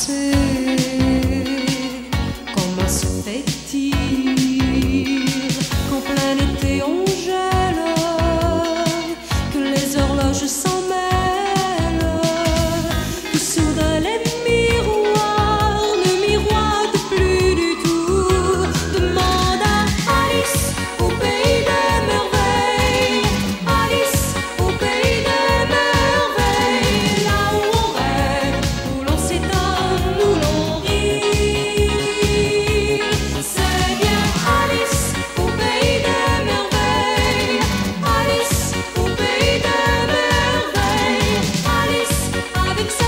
passer. Comment se fait-il qu'en plein été on gèle, que les horloges s'en mêlent, que soudain les miroirs ne miroitent plus du tout. Demande à Alice au pays des merveilles, Alice au pays des merveilles, là où on rêve, où l'on s'étonne, où l'on rit. C'est bien Alice au pays des merveilles, Alice au pays des merveilles, Alice avec sa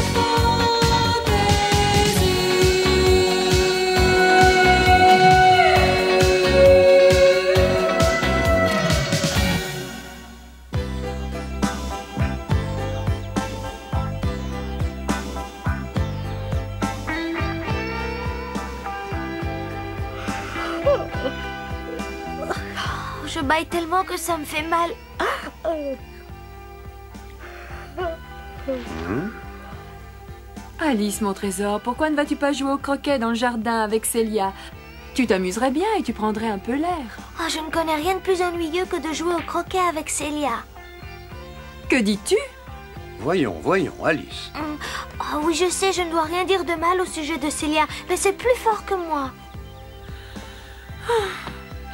Je baille tellement que ça me fait mal. Alice, mon trésor, pourquoi ne vas-tu pas jouer au croquet dans le jardin avec Célia? Tu t'amuserais bien et tu prendrais un peu l'air. Oh, je ne connais rien de plus ennuyeux que de jouer au croquet avec Célia. Que dis-tu? Voyons, Alice. Oh oui, je sais, je ne dois rien dire de mal au sujet de Célia, mais c'est plus fort que moi.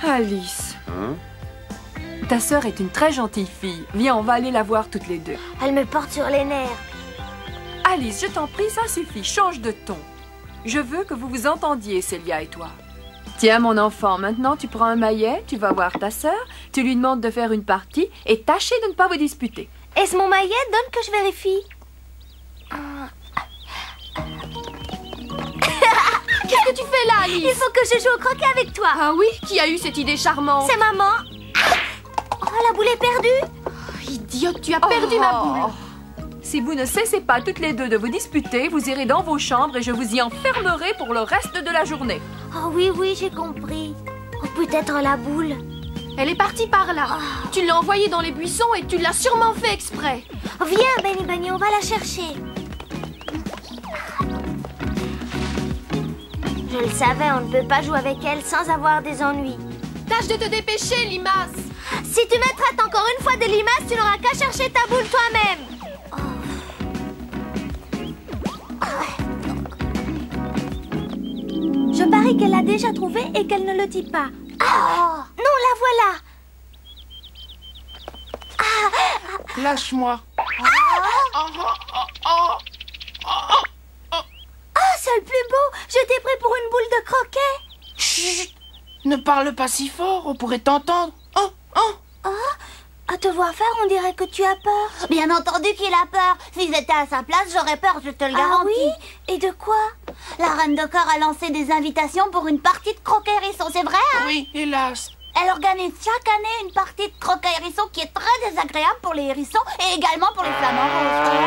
Alice, Hein? ta sœur est une très gentille fille. Viens, on va aller la voir toutes les deux. Elle me porte sur les nerfs. Alice, je t'en prie, ça suffit, change de ton. Je veux que vous vous entendiez, Célia et toi. Tiens, mon enfant, maintenant tu prends un maillet, tu vas voir ta sœur, tu lui demandes de faire une partie et tâchez de ne pas vous disputer. Est-ce mon maillet? Donne que je vérifie. Qu'est-ce que tu fais là, Alice? Il faut que je joue au croquet avec toi. Ah oui? Qui a eu cette idée charmante? C'est maman. Oh, la boule est perdue. Idiote, tu as perdu ma boule. Si vous ne cessez pas toutes les deux de vous disputer, vous irez dans vos chambres et je vous y enfermerai pour le reste de la journée. Oh oui, oui, j'ai compris. Oh, peut-être la boule. Elle est partie par là. Tu l'as envoyée dans les buissons et tu l'as sûrement fait exprès. Viens, Benny Bunny, on va la chercher. Je le savais, on ne peut pas jouer avec elle sans avoir des ennuis. Tâche de te dépêcher, Limace. Si tu me traites encore une fois de limace, tu n'auras qu'à chercher ta boule toi-même. Je parie qu'elle l'a déjà trouvée et qu'elle ne le dit pas. Ah, non, la voilà. Lâche-moi. Ah, c'est le plus beau. Je t'ai pris pour une boule de croquet. Chut! Ne parle pas si fort, on pourrait t'entendre. À te voir faire, on dirait que tu as peur. Bien entendu qu'il a peur. Si j'étais à sa place, j'aurais peur, je te le Ah garantis. oui? Et de quoi? La reine de cœur a lancé des invitations pour une partie de croquet-hérisson, c'est vrai, hein? Oui, hélas. Elle organise chaque année une partie de croquet-hérisson qui est très désagréable pour les hérissons et également pour les flamants roses.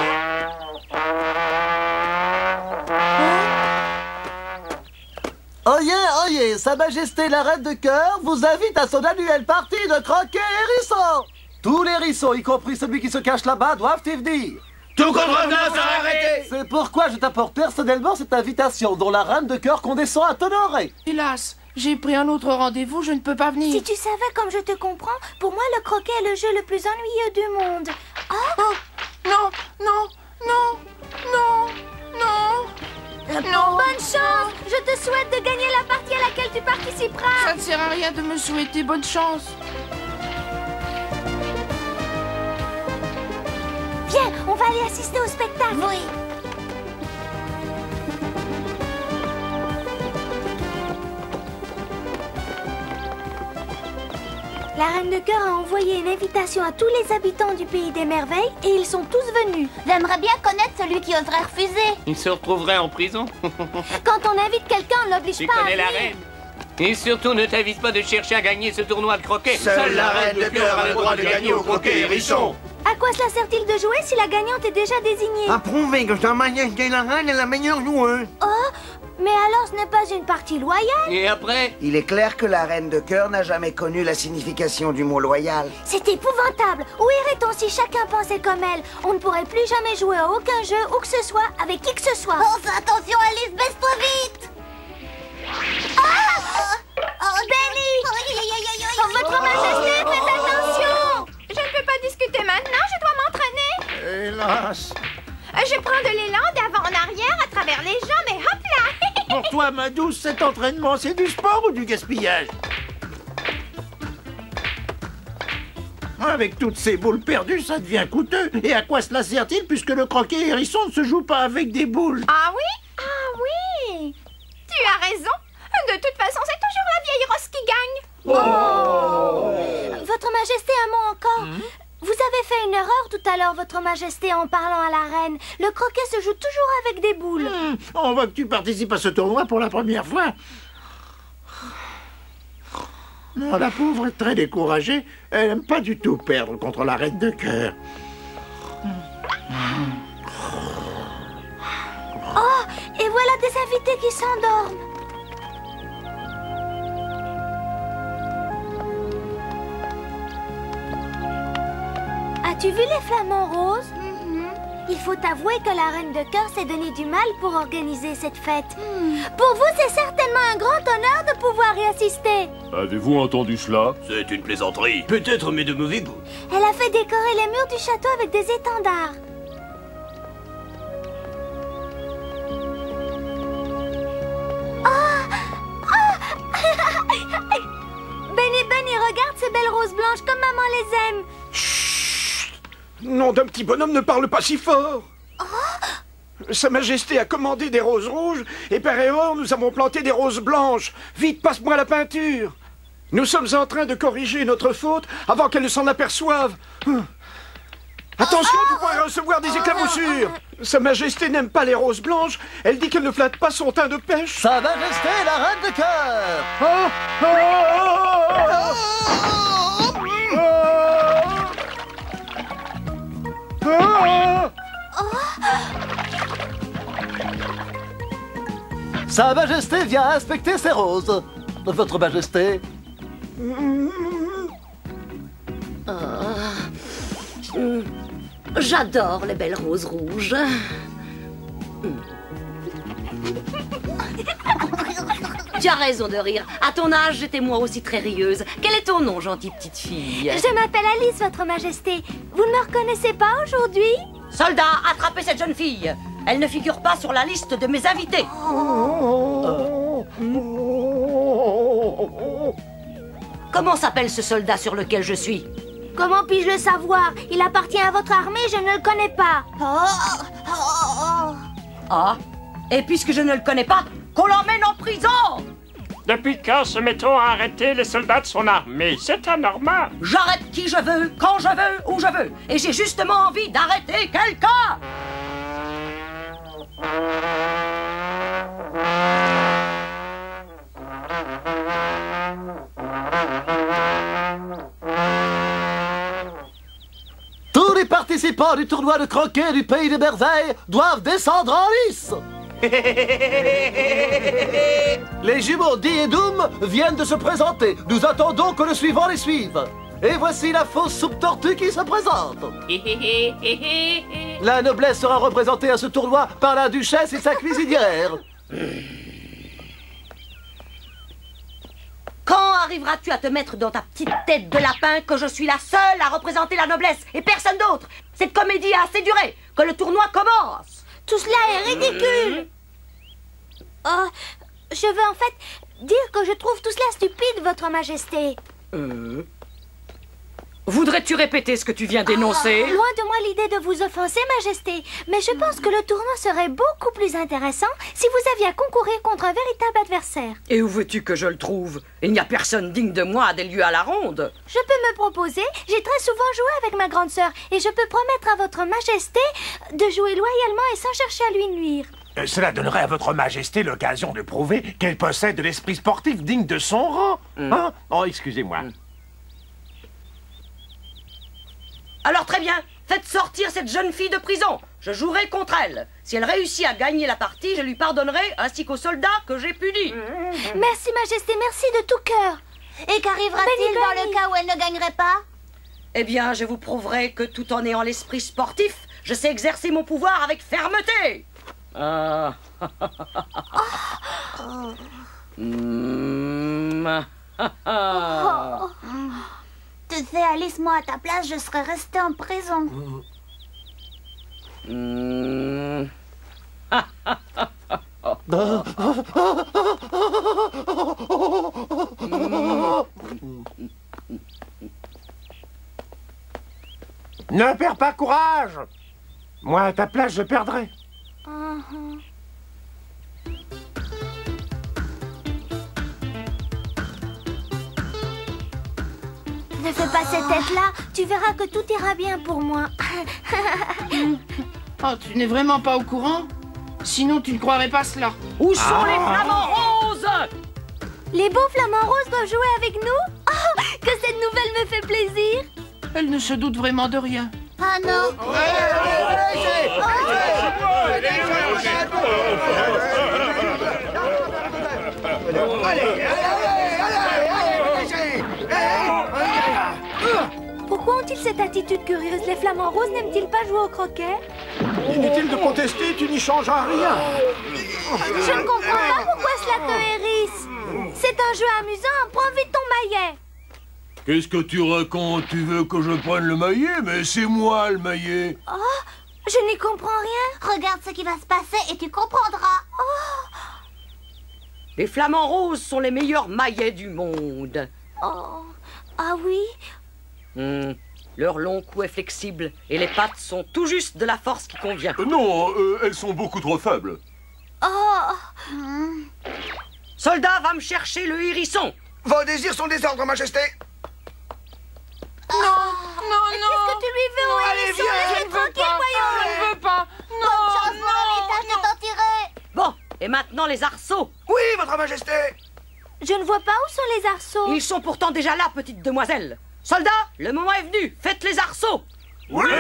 Oyez, Sa Majesté la Reine de Cœur vous invite à son annuelle partie de croquet hérisson. Tous les hérissons, y compris celui qui se cache là-bas, doivent y venir. Tout contrevenant sera arrêté. C'est pourquoi je t'apporte personnellement cette invitation dont la Reine de Cœur condescend à t'honorer. Hélas, j'ai pris un autre rendez-vous, je ne peux pas venir. Si tu savais comme je te comprends, pour moi le croquet est le jeu le plus ennuyeux du monde. Non. Bonne chance. Je te souhaite de gagner la partie à laquelle tu participeras. Ça ne sert à rien de me souhaiter bonne chance. Viens, on va aller assister au spectacle. Oui. La Reine de Cœur a envoyé une invitation à tous les habitants du Pays des Merveilles et ils sont tous venus. J'aimerais bien connaître celui qui oserait refuser. Il se retrouverait en prison. Quand on invite quelqu'un, on l'oblige Tu pas à connais la venir. reine. Et surtout, ne t'avise pas de chercher à gagner ce tournoi de croquet. Seule la reine de cœur a le droit de gagner au croquet hérisson. À quoi cela sert-il de jouer si la gagnante est déjà désignée? À prouver que Sa Majesté la Reine est la meilleure joueuse. Mais alors ce n'est pas une partie loyale? Et après? Il est clair que la reine de cœur n'a jamais connu la signification du mot loyal. C'est épouvantable. Où irait-on si chacun pensait comme elle? On ne pourrait plus jamais jouer à aucun jeu, où que ce soit, avec qui que ce soit. Oh, fais attention, Alice, baisse-toi vite. Benny! Votre Majesté, faites attention! Je ne peux pas discuter maintenant, je dois m'entraîner. Hélas. Je prends de l'élan d'avant en arrière à travers les gens, mais hop là! Pour toi, ma douce, cet entraînement, c'est du sport ou du gaspillage? Avec toutes ces boules perdues, ça devient coûteux. Et à quoi cela sert-il puisque le croquet hérisson ne se joue pas avec des boules? Ah oui? Ah oui! Tu as raison. De toute façon, c'est toujours la vieille rosse qui gagne. Votre Majesté, un mot encore. Vous avez fait une erreur tout à l'heure, Votre Majesté, en parlant à la reine. Le croquet se joue toujours avec des boules. On voit que tu participes à ce tournoi pour la première fois. Non, la pauvre est très découragée. Elle n'aime pas du tout perdre contre la reine de cœur. Oh, et voilà des invités qui s'endorment. As-tu vu les flamants roses? Il faut avouer que la reine de cœur s'est donné du mal pour organiser cette fête. Pour vous, c'est certainement un grand honneur de pouvoir y assister. Avez-vous entendu cela? C'est une plaisanterie. Peut-être, mais de mauvais goût. Elle a fait décorer les murs du château avec des étendards. Benny, regarde ces belles roses blanches comme maman les aime. Nom d'un petit bonhomme, ne parle pas si fort. Sa Majesté a commandé des roses rouges et par erreur, nous avons planté des roses blanches. Vite, passe-moi la peinture. Nous sommes en train de corriger notre faute avant qu'elle ne s'en aperçoive. Attention, tu pourrais recevoir des éclaboussures. Sa Majesté n'aime pas les roses blanches. Elle dit qu'elle ne flatte pas son teint de pêche. Sa Majesté, la reine de cœur. Sa Majesté vient inspecter ses roses. Votre Majesté. J'adore les belles roses rouges. Tu as raison de rire. À ton âge, j'étais moi aussi très rieuse. Quel est ton nom, gentille petite fille? Je m'appelle Alice, Votre Majesté. Vous ne me reconnaissez pas aujourd'hui? Soldat, attrapez cette jeune fille. Elle ne figure pas sur la liste de mes invités. Comment s'appelle ce soldat sur lequel je suis? Comment puis-je le savoir? Il appartient à votre armée, je ne le connais pas. Ah, et puisque je ne le connais pas, qu'on l'emmène en prison! Depuis quand se met-on à arrêter les soldats de son armée? C'est anormal. J'arrête qui je veux, quand je veux, où je veux. Et j'ai justement envie d'arrêter quelqu'un! Tous les participants du tournoi de croquet du Pays des Merveilles doivent descendre en lice. Les jumeaux Dee et Doom viennent de se présenter. Nous attendons que le suivant les suive. Et voici la fausse soupe tortue qui se présente. La noblesse sera représentée à ce tournoi par la duchesse et sa cuisinière. Quand arriveras-tu à te mettre dans ta petite tête de lapin que je suis la seule à représenter la noblesse et personne d'autre? Cette comédie a assez duré. Que le tournoi commence. Tout cela est ridicule. Oh, je veux en fait dire que je trouve tout cela stupide, Votre Majesté. Voudrais-tu répéter ce que tu viens d'énoncer? Loin de moi l'idée de vous offenser, Majesté. Mais je pense que le tournoi serait beaucoup plus intéressant si vous aviez à concourir contre un véritable adversaire. Et où veux-tu que je le trouve? Il n'y a personne digne de moi à des lieux à la ronde. Je peux me proposer. J'ai très souvent joué avec ma grande sœur et je peux promettre à Votre Majesté de jouer loyalement et sans chercher à lui nuire. Cela donnerait à votre majesté l'occasion de prouver qu'elle possède de l'esprit sportif digne de son rang. Hein? Oh, excusez-moi. Alors très bien, faites sortir cette jeune fille de prison. Je jouerai contre elle. Si elle réussit à gagner la partie, je lui pardonnerai, ainsi qu'aux soldats que j'ai punis. Merci, Majesté, merci de tout cœur. Et qu'arrivera-t-il dans le cas où elle ne gagnerait pas? Eh bien, je vous prouverai que tout en ayant l'esprit sportif, je sais exercer mon pouvoir avec fermeté. Tu sais, Alice, moi à ta place, je serais restée en prison. Ne perds pas courage. Moi, à ta place, je perdrais. Ne fais pas cette tête-là, tu verras que tout ira bien pour moi. Oh, tu n'es vraiment pas au courant? Sinon, tu ne croirais pas cela. Où sont les flamants roses? Les beaux flamants roses doivent jouer avec nous? Oh, que cette nouvelle me fait plaisir! Elle ne se doute vraiment de rien. Ah non! Pourquoi ont-ils cette attitude curieuse? Les flamants roses n'aiment-ils pas jouer au croquet? Inutile de protester, tu n'y changeras rien. Je ne comprends pas pourquoi cela te hérisse. C'est un jeu amusant, prends vite ton maillet. Qu'est-ce que tu racontes? Tu veux que je prenne le maillet? Mais c'est moi le maillet. Oh, je n'y comprends rien. Regarde ce qui va se passer et tu comprendras. Oh. Les flamants roses sont les meilleurs maillets du monde. Oh, ah oui? Leur long cou est flexible et les pattes sont tout juste de la force qui convient. Non, elles sont beaucoup trop faibles. Oh. Soldat, va me chercher le hérisson. Vos désirs sont des ordres, Majesté. Non, non, non. Qu'est-ce que tu lui veux au Allez, hérisson? viens, Laisse-le tranquille, voyons. Je ne veux pas. Non, Bonne chance, Marie, tâche de t'en tirer. Bon, et maintenant les arceaux. Oui, votre Majesté. Je ne vois pas où sont les arceaux. Ils sont pourtant déjà là, petite demoiselle. Soldat, le moment est venu. Faites les arceaux. Oui.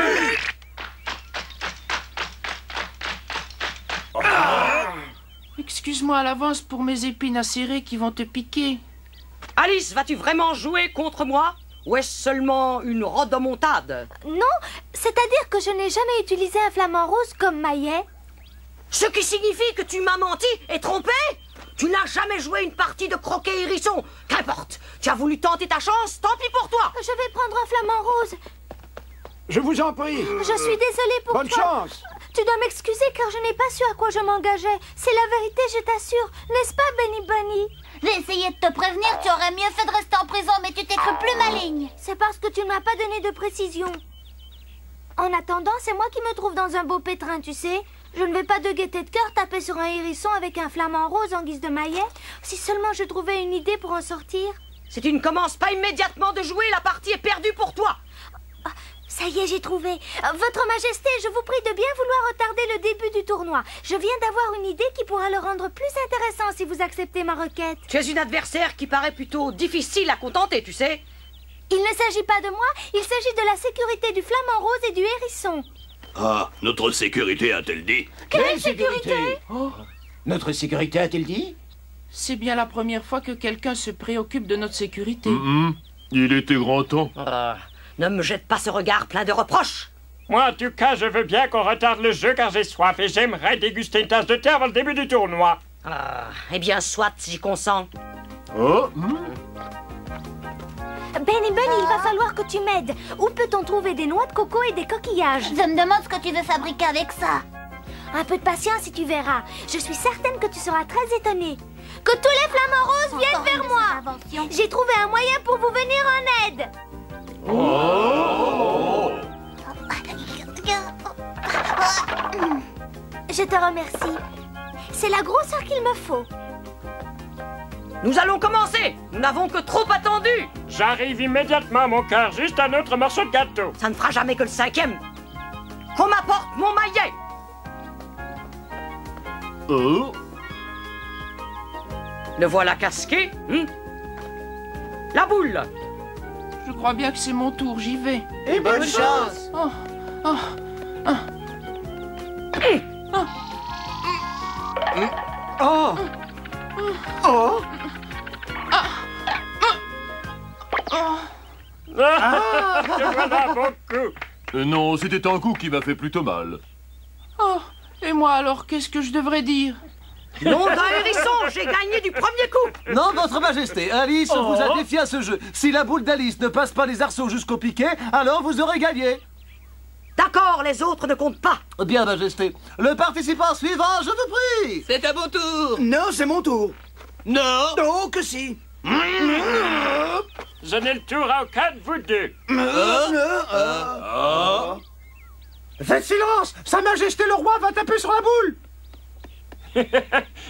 Excuse-moi à l'avance pour mes épines acérées qui vont te piquer. Alice, vas-tu vraiment jouer contre moi? Ou est-ce seulement une rodomontade? Non, c'est-à-dire que je n'ai jamais utilisé un flamant rose comme maillet. Ce qui signifie que tu m'as menti et trompé? Tu n'as jamais joué une partie de croquet hérisson. Qu'importe, tu as voulu tenter ta chance, tant pis pour toi. Je vais prendre un flamant rose. Je vous en prie. Je suis désolée pour Bonne toi. chance. Tu dois m'excuser car je n'ai pas su à quoi je m'engageais. C'est la vérité, je t'assure. N'est-ce pas, Benny Bunny? J'ai essayé de te prévenir, tu aurais mieux fait de rester en prison, mais tu t'es cru plus maligne. C'est parce que tu ne m'as pas donné de précision. En attendant, c'est moi qui me trouve dans un beau pétrin, tu sais. Je ne vais pas de gaieté de cœur taper sur un hérisson avec un flamant rose en guise de maillet. Si seulement je trouvais une idée pour en sortir. Si tu ne commences pas immédiatement de jouer, la partie est perdue pour toi. Ça y est, j'ai trouvé. Votre Majesté, je vous prie de bien vouloir retarder le début du tournoi. Je viens d'avoir une idée qui pourra le rendre plus intéressant si vous acceptez ma requête. Tu es une adversaire qui paraît plutôt difficile à contenter, tu sais. Il ne s'agit pas de moi, il s'agit de la sécurité du flamant rose et du hérisson. Ah, notre sécurité a-t-elle dit? Quelle sécurité? Oh, notre sécurité a-t-il dit? C'est bien la première fois que quelqu'un se préoccupe de notre sécurité. Il était grand temps. Ne me jette pas ce regard plein de reproches. Moi, en tout cas, je veux bien qu'on retarde le jeu car j'ai soif et j'aimerais déguster une tasse de thé avant le début du tournoi. Eh bien, soit, j'y consens. Oh. Benny Bunny, il va falloir que tu m'aides. Où peut-on trouver des noix de coco et des coquillages? Je me demande ce que tu veux fabriquer avec ça. Un peu de patience et tu verras. Je suis certaine que tu seras très étonnée. Que tous les flamants roses viennent vers moi. J'ai trouvé un moyen pour vous venir en aide. Je te remercie. C'est la grosseur qu'il me faut. Nous allons commencer. Nous n'avons que trop attendu. J'arrive immédiatement, mon cœur. Juste un autre morceau de gâteau. Ça ne fera jamais que le 5e. Qu'on m'apporte mon maillet. Oh. Le voilà casqué. La boule. Je crois bien que c'est mon tour, j'y vais. Et bonne chance. Oh, Te voilà beaucoup. Non, c'était un coup qui m'a fait plutôt mal. Oh, et moi alors, qu'est-ce que je devrais dire? Non d'un hérisson, j'ai gagné du premier coup. Non, votre majesté, Alice vous a défié à ce jeu. Si la boule d'Alice ne passe pas les arceaux jusqu'au piquet, alors vous aurez gagné. D'accord, les autres ne comptent pas. Bien, majesté. Le participant suivant, je vous prie. C'est à mon tour. Non, c'est mon tour. Non. Oh, que si. Je n'ai le tour à aucun de vous deux. Faites silence! Sa Majesté le Roi va taper sur la boule!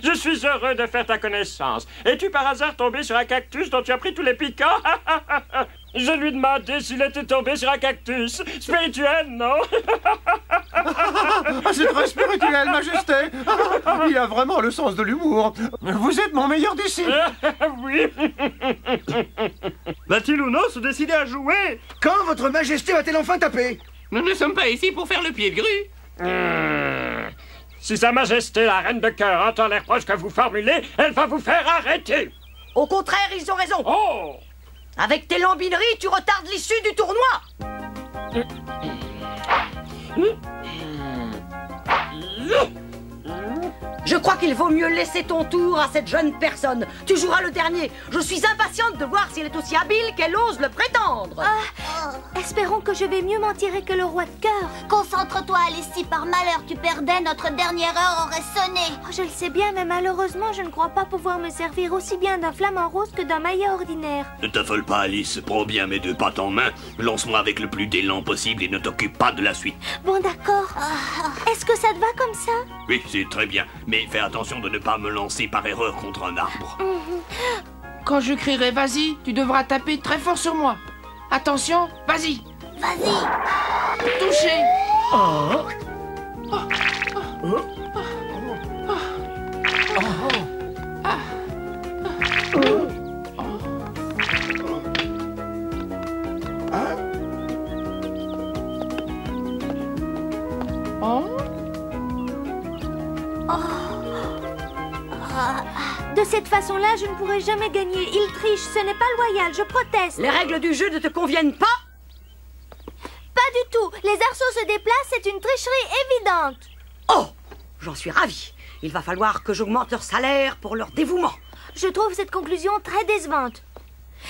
Je suis heureux de faire ta connaissance. Es-tu par hasard tombé sur un cactus dont tu as pris tous les piquants? Je lui demandais s'il était tombé sur un cactus. Spirituel, non? C'est très spirituel, Majesté! Il a vraiment le sens de l'humour. Vous êtes mon meilleur disciple! Oui. Va-t-il ou non se décider à jouer? Quand votre Majesté va-t-elle enfin taper? Nous ne sommes pas ici pour faire le pied de grue. Si Sa Majesté, la Reine de Cœur, entend les reproches que vous formulez, elle va vous faire arrêter. Au contraire, ils ont raison. Oh! Avec tes lambineries, tu retardes l'issue du tournoi. Je crois qu'il vaut mieux laisser ton tour à cette jeune personne. Tu joueras le dernier. Je suis impatiente de voir si elle est aussi habile qu'elle ose le prétendre. Espérons que je vais mieux m'en tirer que le roi de cœur. Concentre-toi, Alice. Si par malheur tu perdais, notre dernière heure aurait sonné. Oh, je le sais bien, mais malheureusement, je ne crois pas pouvoir me servir aussi bien d'un flamant rose que d'un maillet ordinaire. Ne t'affole pas, Alice. Prends bien mes deux pattes en main. Lance-moi avec le plus d'élan possible et ne t'occupe pas de la suite. Bon, d'accord. Est-ce que ça te va comme ça? Oui, c'est très bien. Mais fais attention de ne pas me lancer par erreur contre un arbre. Quand je crierai vas-y, tu devras taper très fort sur moi. Attention, vas-y. Vas-y. Touché. De cette façon-là, je ne pourrai jamais gagner. Il triche, ce n'est pas loyal, je proteste. Les règles du jeu ne te conviennent pas? Pas du tout. Les arceaux se déplacent, c'est une tricherie évidente. Oh, j'en suis ravie. Il va falloir que j'augmente leur salaire pour leur dévouement. Je trouve cette conclusion très décevante.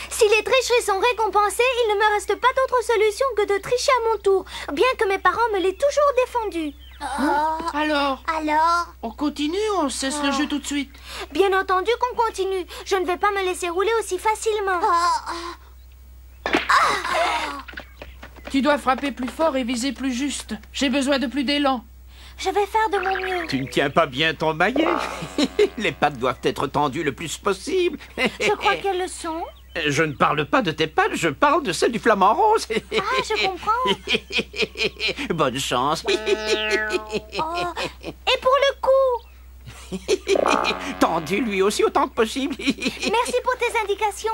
Si les tricheries sont récompensées, il ne me reste pas d'autre solution que de tricher à mon tour, bien que mes parents me l'aient toujours défendu. Alors, on continue ou on cesse le jeu tout de suite? Bien entendu qu'on continue. Je ne vais pas me laisser rouler aussi facilement. Tu dois frapper plus fort et viser plus juste. J'ai besoin de plus d'élan. Je vais faire de mon mieux. Tu ne tiens pas bien ton maillet. Les pattes doivent être tendues le plus possible. Je crois qu'elles le sont. Je ne parle pas de tes pattes, je parle de celles du flamant rose. Ah, je comprends. Bonne chance. Et pour le coup? Tendu lui aussi autant que possible. Merci pour tes indications.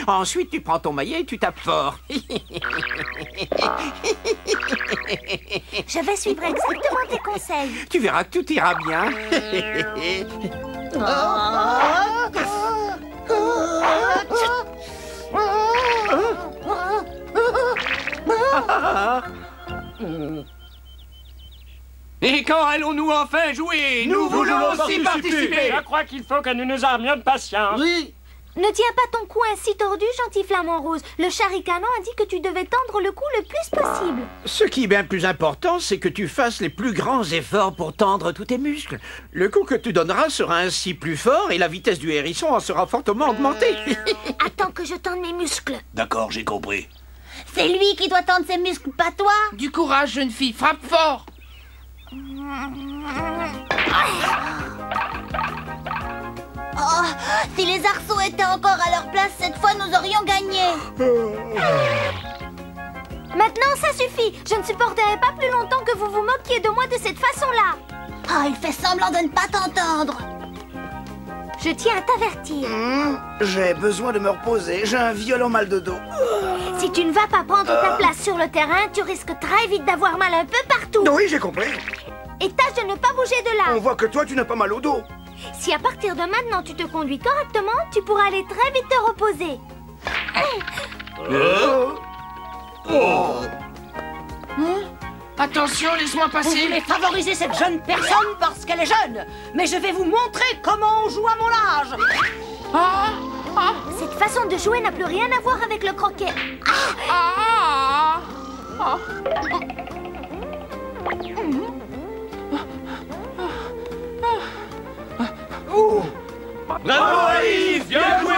Ensuite, tu prends ton maillet et tu tapes fort. Je vais suivre exactement tes conseils. Tu verras que tout ira bien. Et quand allons-nous enfin jouer? Nous voulons aussi participer. Je crois qu'il faut que nous nous armions de patience. Oui. Ne tiens pas ton cou ainsi tordu, gentil flamant rose. Le charicanon a dit que tu devais tendre le cou le plus possible. Ce qui est bien plus important, c'est que tu fasses les plus grands efforts pour tendre tous tes muscles. Le coup que tu donneras sera ainsi plus fort et la vitesse du hérisson en sera fortement augmentée. Attends que je tende mes muscles. D'accord, j'ai compris. C'est lui qui doit tendre ses muscles, pas toi. Du courage, jeune fille, frappe fort. Oh, si les arceaux étaient encore à leur place, cette fois nous aurions gagné. Maintenant, ça suffit. Je ne supporterai pas plus longtemps que vous vous moquiez de moi de cette façon-là. Ah, il fait semblant de ne pas t'entendre. Je tiens à t'avertir. J'ai besoin de me reposer. J'ai un violent mal de dos. Si tu ne vas pas prendre ta place sur le terrain, tu risques très vite d'avoir mal un peu partout. Oui, j'ai compris. Et tâche de ne pas bouger de là. On voit que toi, tu n'as pas mal au dos. Si à partir de maintenant tu te conduis correctement, tu pourras aller très vite te reposer. Attention, laisse-moi Vous passer. voulez favoriser cette jeune personne parce qu'elle est jeune. Mais je vais vous montrer comment on joue à mon âge. Cette façon de jouer n'a plus rien à voir avec le croquet. Bravo Alice, bien joué.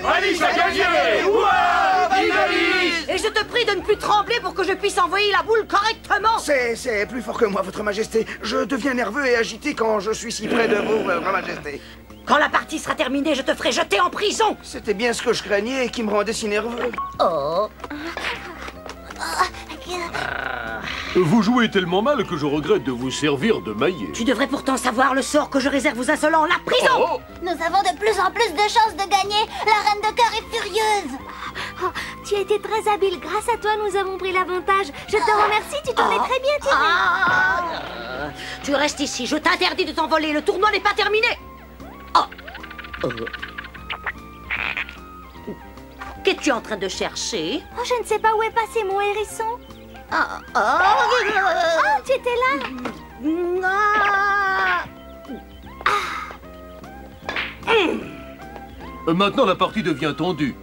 Alice a gagné. Vive Alice. Et je te prie de ne plus trembler pour que je puisse envoyer la boule correctement. C'est plus fort que moi, votre majesté. Je deviens nerveux et agité quand je suis si près de vous, votre majesté. Quand la partie sera terminée, je te ferai jeter en prison. C'était bien ce que je craignais et qui me rendait si nerveux. Oh. Vous jouez tellement mal que je regrette de vous servir de maillet. Tu devrais pourtant savoir le sort que je réserve aux insolents, la prison. Nous avons de plus en plus de chances de gagner. La reine de cœur est furieuse. Oh, tu as été très habile. Grâce à toi, nous avons pris l'avantage. Je te remercie, tu t'en es très bien tiré. Tu restes ici, je t'interdis de t'envoler. Le tournoi n'est pas terminé. Qu'es-tu en train de chercher? Oh, je ne sais pas où est passé mon hérisson. Tu étais là? Maintenant, la partie devient tendue.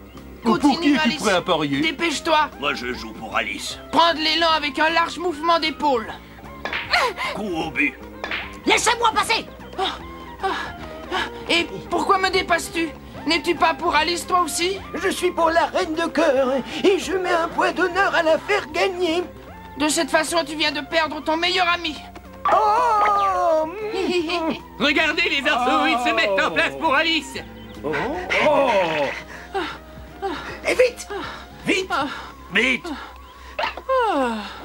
Pour qui Continue, es-tu Alice. prêt à parier? Dépêche-toi. Moi, je joue pour Alice. Prends de l'élan avec un large mouvement d'épaule. Coup au but. Laissez-moi passer. Et pourquoi me dépasses-tu? N'es-tu pas pour Alice, toi aussi? Je suis pour la reine de cœur et je mets un point d'honneur à la faire gagner. De cette façon, tu viens de perdre ton meilleur ami. Regardez les arceaux, ils se mettent en place pour Alice. Et vite! Vite! Vite!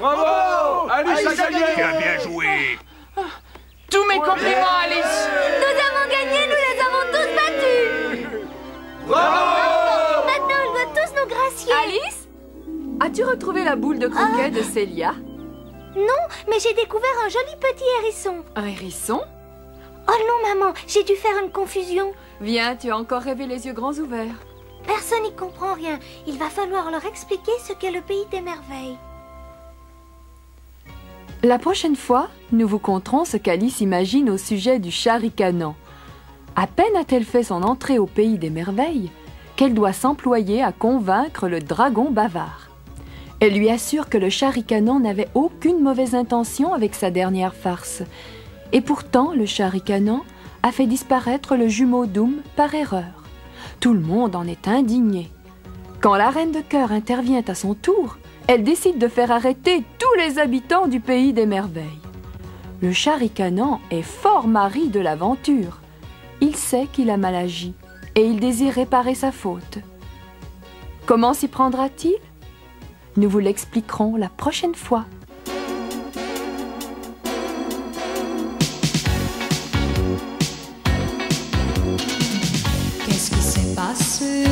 Bravo! Alice a gagné! Tu as bien joué! Tous mes compliments, Alice. Nous avons gagné, nous les avons tous battus. Bravo! Maintenant, on doit tous nous gracier. Alice, as-tu retrouvé la boule de croquet de Célia? Non, mais j'ai découvert un joli petit hérisson. Un hérisson? Oh non, maman, j'ai dû faire une confusion. Viens, tu as encore rêvé les yeux grands ouverts. Personne n'y comprend rien. Il va falloir leur expliquer ce qu'est le pays des merveilles. La prochaine fois, nous vous conterons ce qu'Alice imagine au sujet du chat ricanant. À peine a-t-elle fait son entrée au pays des merveilles qu'elle doit s'employer à convaincre le dragon bavard. Elle lui assure que le chat ricanant n'avait aucune mauvaise intention avec sa dernière farce. Et pourtant, le chat ricanant a fait disparaître le jumeau Doom par erreur. Tout le monde en est indigné. Quand la reine de cœur intervient à son tour, elle décide de faire arrêter tous les habitants du pays des merveilles. Le chat ricanant est fort mari de l'aventure. Il sait qu'il a mal agi et il désire réparer sa faute. Comment s'y prendra-t-il? Nous vous l'expliquerons la prochaine fois. Qu'est-ce qui s'est passé?